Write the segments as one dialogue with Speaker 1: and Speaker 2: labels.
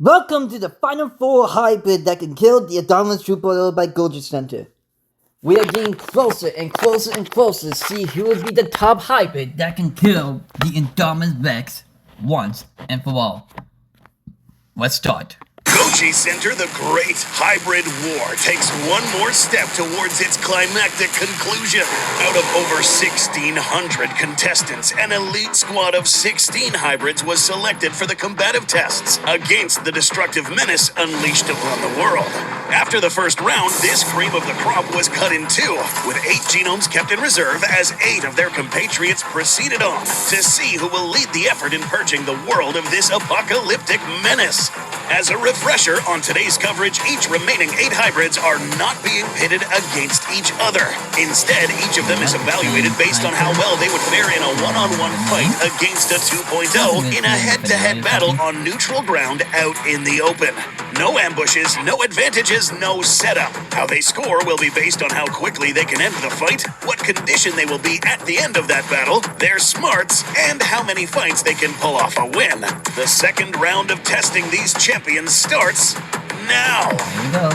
Speaker 1: Welcome to the Final Four hybrid that can kill the Indominus 2.0 by Goji Center. We are getting closer and closer and closer to see who will be the top hybrid that can kill the Indominus Rex once and for all. Let's start.
Speaker 2: Goji Center, the great hybrid war, takes one more step towards its climactic conclusion. Out of over 1,600 contestants, an elite squad of 16 hybrids was selected for the combative tests against the destructive menace unleashed upon the world. After the first round, this cream of the crop was cut in two, with 8 genomes kept in reserve as 8 of their compatriots proceeded on to see who will lead the effort in purging the world of this apocalyptic menace. As a refresher, on today's coverage, each remaining 8 hybrids are not being pitted against each other. Instead, each of them is evaluated based on how well they would fare in a one-on-one fight against a 2.0 in a head-to-head battle on neutral ground out in the open. No ambushes, no advantages, no setup. How they score will be based on how quickly they can end the fight, what condition they will be at the end of that battle, their smarts, and how many fights they can pull off a win. The second round of testing these champions starts now.
Speaker 1: Here we go.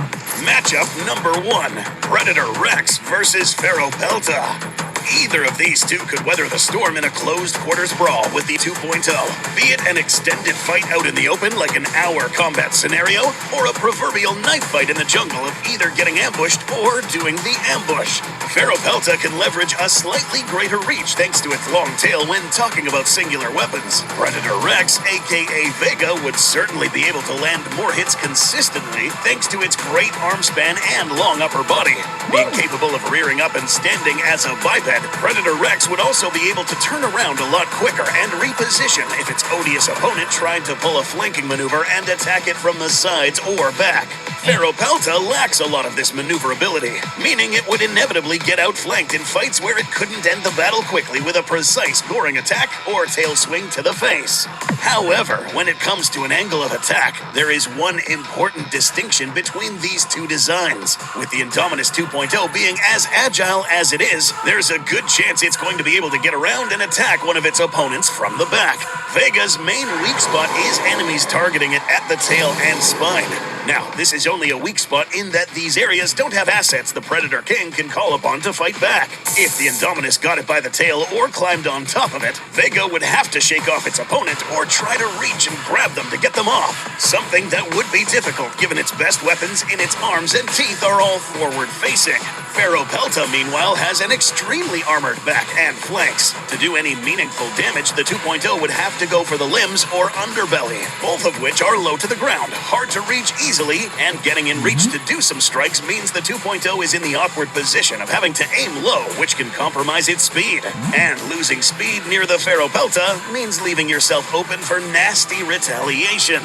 Speaker 2: Matchup number 1, Predator Rex versus Pharaoh Pelta. Either of these two could weather the storm in a closed quarters brawl with the 2.0, be it an extended fight out in the open like an hour combat scenario, or a proverbial knife fight in the jungle of either getting ambushed or doing the ambush. Pharaoh Pelta can leverage a slightly greater reach thanks to its long tail when talking about singular weapons. Predator Rex, aka Vega, would certainly be able to land more hits consistently thanks to its great arm span and long upper body. Being capable of rearing up and standing as a biped, Predator Rex would also be able to turn around a lot quicker and reposition if its odious opponent tried to pull a flanking maneuver and attack it from the sides or back. Pharaoh Pelta lacks a lot of this maneuverability, meaning it would inevitably get outflanked in fights where it couldn't end the battle quickly with a precise goring attack or tail swing to the face. However, when it comes to an angle of attack, there is one important distinction between these two designs. With the Indominus 2.0 being as agile as it is, there's a good chance it's going to be able to get around and attack one of its opponents from the back. Vega's main weak spot is enemies targeting it at the tail and spine. Now, this is only a weak spot in that these areas don't have assets the Predator King can call upon to fight back. If the Indominus got it by the tail or climbed on top of it, Vega would have to shake off its opponent or try to reach and grab them to get them off. Something that would be difficult given its best weapons in its arms and teeth are all forward-facing. Pharaoh Pelta, meanwhile, has an extremely armored back and flanks. To do any meaningful damage, the 2.0 would have to go for the limbs or underbelly, both of which are low to the ground, hard to reach easily, and getting in reach to do some strikes means the 2.0 is in the awkward position of having to aim low, which can compromise its speed. And losing speed near the Pharaoh Pelta means leaving yourself open for nasty retaliation.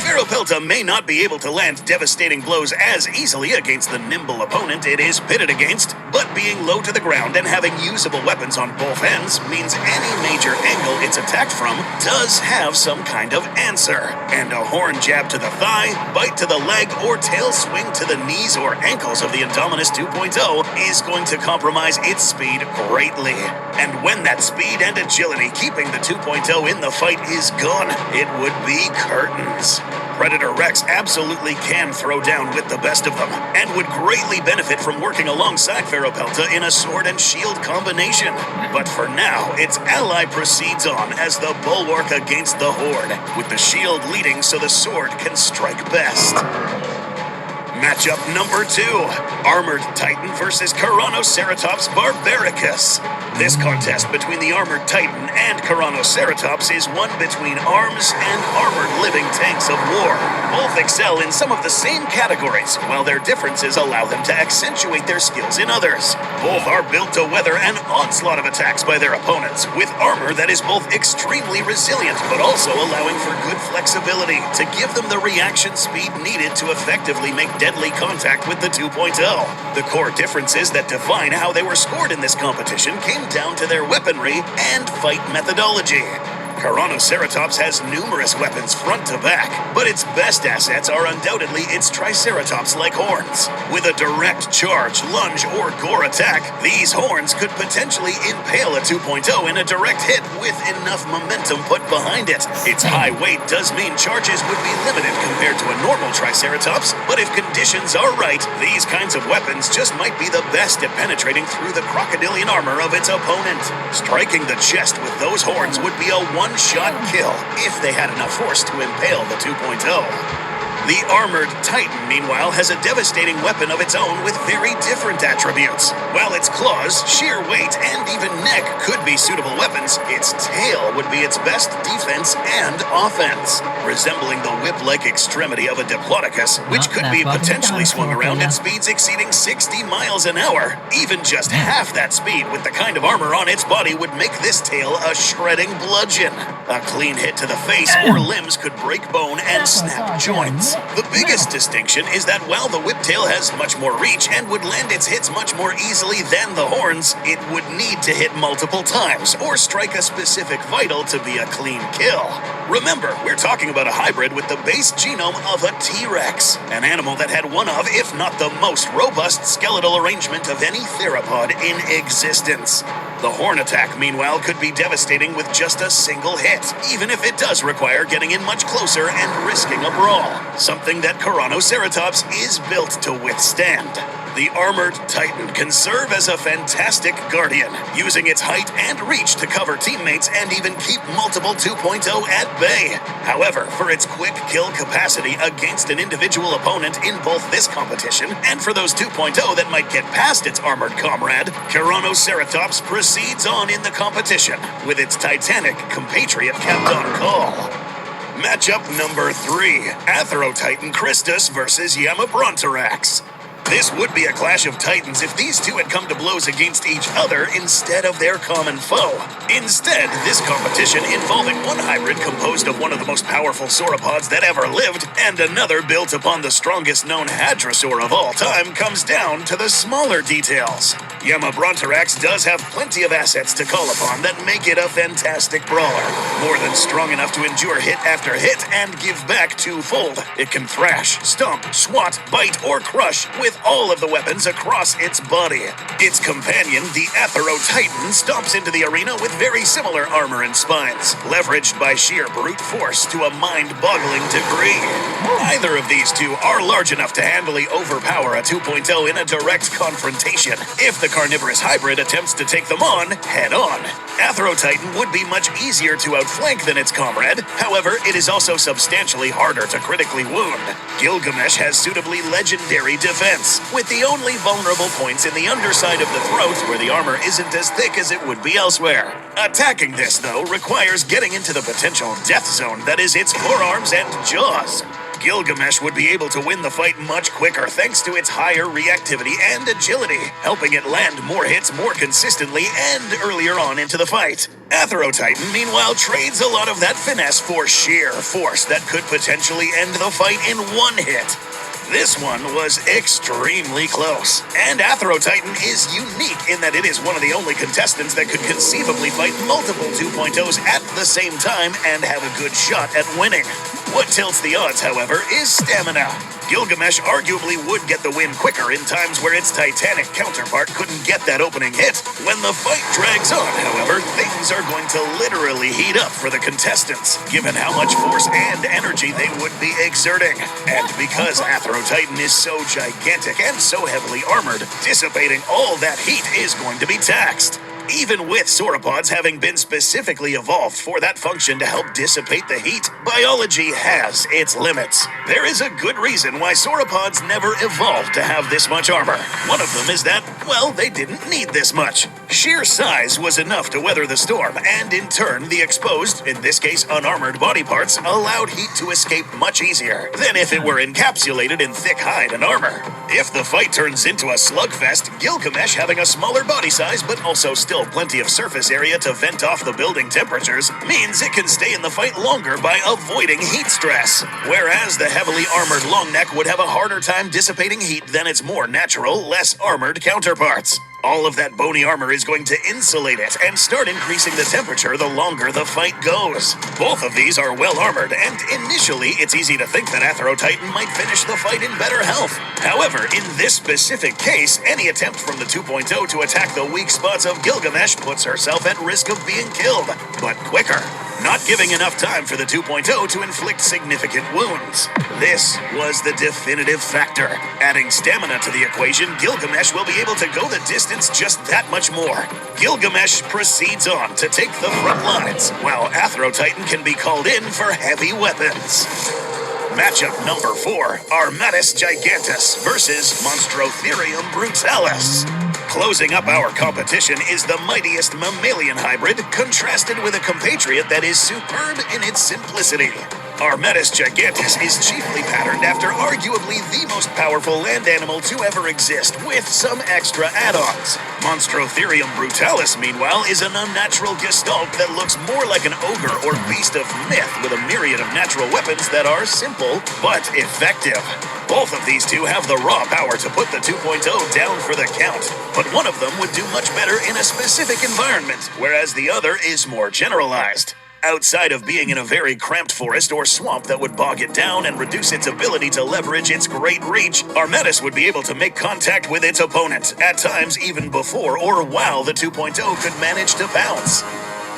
Speaker 2: Pharaoh Pelta may not be able to land devastating blows as easily against the nimble opponent it is pitted against, but being low to the ground and having usable weapons on both ends means any major angle it's attacked from does have some kind of answer. And a horn jab to the thigh, bite to the leg, or tail swing to the knees or ankles of the Indominus 2.0 is going to compromise its speed greatly. And when that speed and agility keeping the 2.0 in the fight is gone, it would be curtains. Predator Rex absolutely can throw down with the best of them, and would greatly benefit from working alongside Pharaoh Pelta in a sword and shield combination. But for now, its ally proceeds on as the bulwark against the horde, with the shield leading so the sword can strike best. Matchup number 2, Armored Titan versus Ceratops Barbaricus. This contest between the Armored Titan and Ceratops is one between arms and armored living tanks of war. Both excel in some of the same categories, while their differences allow them to accentuate their skills in others. Both are built to weather an onslaught of attacks by their opponents, with armor that is both extremely resilient, but also allowing for good flexibility to give them the reaction speed needed to effectively make deadly contact with the 2.0. The core differences that define how they were scored in this competition came down to their weaponry and fight methodology. Tyrannoceratops has numerous weapons front to back, but its best assets are undoubtedly its Triceratops-like horns. With a direct charge, lunge, or gore attack, these horns could potentially impale a 2.0 in a direct hit with enough momentum put behind it. Its high weight does mean charges would be limited compared to a normal Triceratops, but if conditions are right, these kinds of weapons just might be the best at penetrating through the crocodilian armor of its opponent. Striking the chest with those horns would be a one-shot kill if they had enough force to impale the 2.0. The armored Titan, meanwhile, has a devastating weapon of its own with very different attributes. While its claws, sheer weight, and even neck could be suitable weapons, its tail would be its best defense and offense. Resembling the whip-like extremity of a Diplodocus, which could be potentially swung around at speeds exceeding 60 miles an hour. Even just half that speed with the kind of armor on its body would make this tail a shredding bludgeon. A clean hit to the face or limbs could break bone and snap joints. The biggest distinction is that while the whiptail has much more reach and would land its hits much more easily than the horns, it would need to hit multiple times or strike a specific vital to be a clean kill. Remember, we're talking about a hybrid with the base genome of a T-Rex, an animal that had one of, if not the most robust skeletal arrangement of any theropod in existence. The horn attack, meanwhile, could be devastating with just a single hit, even if it does require getting in much closer and risking a brawl, something that Tyrannoceratops is built to withstand. The armored Titan can serve as a fantastic guardian, using its height and reach to cover teammates and even keep multiple 2.0 at bay. However, for its quick kill capacity against an individual opponent in both this competition and for those 2.0 that might get past its armored comrade, Tyrannoceratops proceeds on in the competition with its titanic compatriot kept on call. Matchup number 3, Atherotitan Christus versus Yamabrontorax. This would be a clash of titans if these two had come to blows against each other instead of their common foe. Instead, this competition involving one hybrid composed of one of the most powerful sauropods that ever lived and another built upon the strongest known hadrosaur of all time comes down to the smaller details. Yamabrontorax does have plenty of assets to call upon that make it a fantastic brawler. More than strong enough to endure hit after hit and give back twofold. It can thrash, stomp, swat, bite, or crush with all of the weapons across its body. Its companion, the Atherotitan, stomps into the arena with very similar armor and spines, leveraged by sheer brute force to a mind-boggling degree. Either of these two are large enough to handily overpower a 2.0 in a direct confrontation if the carnivorous hybrid attempts to take them on head-on. Atherotitan would be much easier to outflank than its comrade, however, it is also substantially harder to critically wound. Gilgamesh has suitably legendary defense, with the only vulnerable points in the underside of the throat where the armor isn't as thick as it would be elsewhere. Attacking this, though, requires getting into the potential death zone that is its forearms and jaws. Gilgamesh would be able to win the fight much quicker thanks to its higher reactivity and agility, helping it land more hits more consistently and earlier on into the fight. Atherotitan, meanwhile, trades a lot of that finesse for sheer force that could potentially end the fight in one hit. This one was extremely close, and Atherotitan is unique in that it is one of the only contestants that could conceivably fight multiple 2.0s at the same time and have a good shot at winning. What tilts the odds, however, is stamina. Gilgamesh arguably would get the win quicker in times where its titanic counterpart couldn't get that opening hit. When the fight drags on, however, things are going to literally heat up for the contestants, given how much force and energy they would be exerting. And because Atherotitan is so gigantic and so heavily armored, dissipating all that heat is going to be taxed. Even with sauropods having been specifically evolved for that function to help dissipate the heat, biology has its limits. There is a good reason why sauropods never evolved to have this much armor. One of them is that, well, they didn't need this much. Sheer size was enough to weather the storm, and in turn, the exposed, in this case unarmored body parts, allowed heat to escape much easier than if it were encapsulated in thick hide and armor. If the fight turns into a slugfest, Gilgamesh having a smaller body size but also still plenty of surface area to vent off the building temperatures means it can stay in the fight longer by avoiding heat stress, whereas the heavily armored longneck would have a harder time dissipating heat than its more natural, less armored counterparts. All of that bony armor is going to insulate it and start increasing the temperature the longer the fight goes. Both of these are well armored, and initially it's easy to think that Athro-Titan might finish the fight in better health. However, in this specific case, any attempt from the 2.0 to attack the weak spots of Gilgamesh puts herself at risk of being killed, but quicker. Not giving enough time for the 2.0 to inflict significant wounds. This was the definitive factor. Adding stamina to the equation, Gilgamesh will be able to go the distance just that much more. Gilgamesh proceeds on to take the front lines, while Athro-Titan can be called in for heavy weapons. Matchup number 4, Armatus Gigantus versus Monstrotherium Brutalis. Closing up our competition is the mightiest mammalian hybrid, contrasted with a compatriot that is superb in its simplicity. Armatus Gigantus is chiefly patterned after arguably the most powerful land animal to ever exist, with some extra add-ons. Monstrotherium Brutalis, meanwhile, is an unnatural gestalt that looks more like an ogre or beast of myth with a myriad of natural weapons that are simple but effective. Both of these two have the raw power to put the 2.0 down for the count, but one of them would do much better in a specific environment, whereas the other is more generalized. Outside of being in a very cramped forest or swamp that would bog it down and reduce its ability to leverage its great reach, Armatus would be able to make contact with its opponent, at times even before or while the 2.0 could manage to bounce.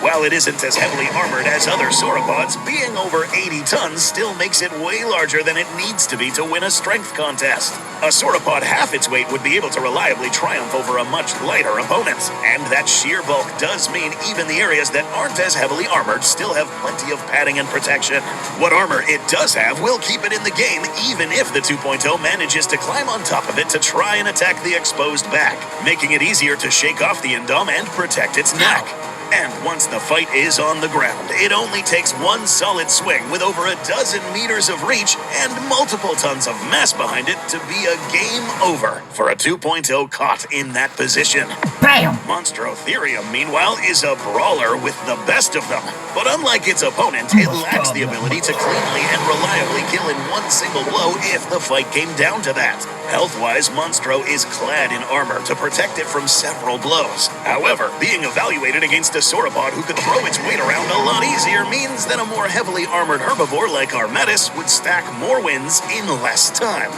Speaker 2: While it isn't as heavily armored as other sauropods, being over 80 tons still makes it way larger than it needs to be to win a strength contest. A sauropod half its weight would be able to reliably triumph over a much lighter opponent, and that sheer bulk does mean even the areas that aren't as heavily armored still have plenty of padding and protection. What armor it does have will keep it in the game, even if the 2.0 manages to climb on top of it to try and attack the exposed back, making it easier to shake off the Indom and protect its neck. And once the fight is on the ground, it only takes one solid swing with over a dozen meters of reach and multiple tons of mass behind it to be a game over for a 2.0 caught in that position.
Speaker 1: Bam!
Speaker 2: Monstrotherium, meanwhile, is a brawler with the best of them. But unlike its opponent, it lacks the ability to cleanly and reliably kill in one single blow if the fight came down to that. Health-wise, Monstro is clad in armor to protect it from several blows. However, being evaluated against a sauropod who could throw its weight around a lot easier means that a more heavily armored herbivore like Armatus would stack more wins in less time.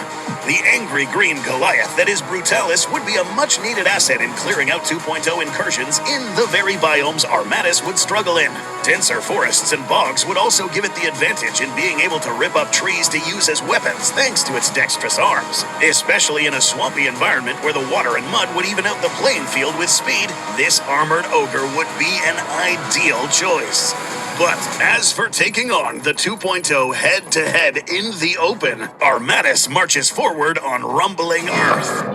Speaker 2: The angry green Goliath that is Brutalis would be a much-needed asset in clearing out 2.0 incursions in the very biomes Armatus would struggle in. Denser forests and bogs would also give it the advantage in being able to rip up trees to use as weapons thanks to its dexterous arms. Especially in a swampy environment where the water and mud would even out the playing field with speed, this armored ogre would be an ideal choice. But as for taking on the 2.0 head-to-head in the open, Armatus marches forward on rumbling Earth.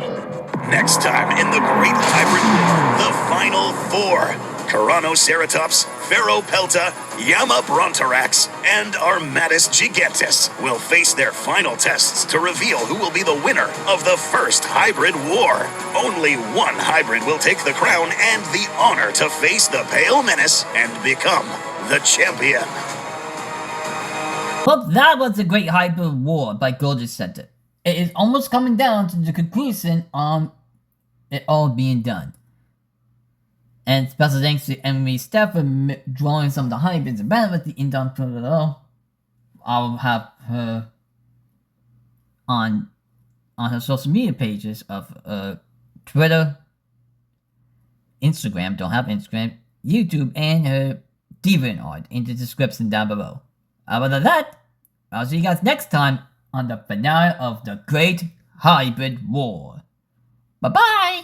Speaker 2: Next time in the Great Hybrid War, the Final Four. Caranoceratops, Pheropelta, Yamabrontorax, and Armatus Gigantus will face their final tests to reveal who will be the winner of the first hybrid war. Only one hybrid will take the crown and the honor to face the Pale Menace and become the champion.
Speaker 1: Well, that was a great hybrid war by Goji Center. It is almost coming down to the conclusion on it all being done. And special thanks to Emily Steph for drawing some of the hybrids and band with the Indom below. I'll have her on her social media pages of Twitter, Instagram, don't have Instagram, YouTube, and her DeviantArt in the description down below. Other than that, I'll see you guys next time on the finale of the Great Hybrid War. Bye-bye!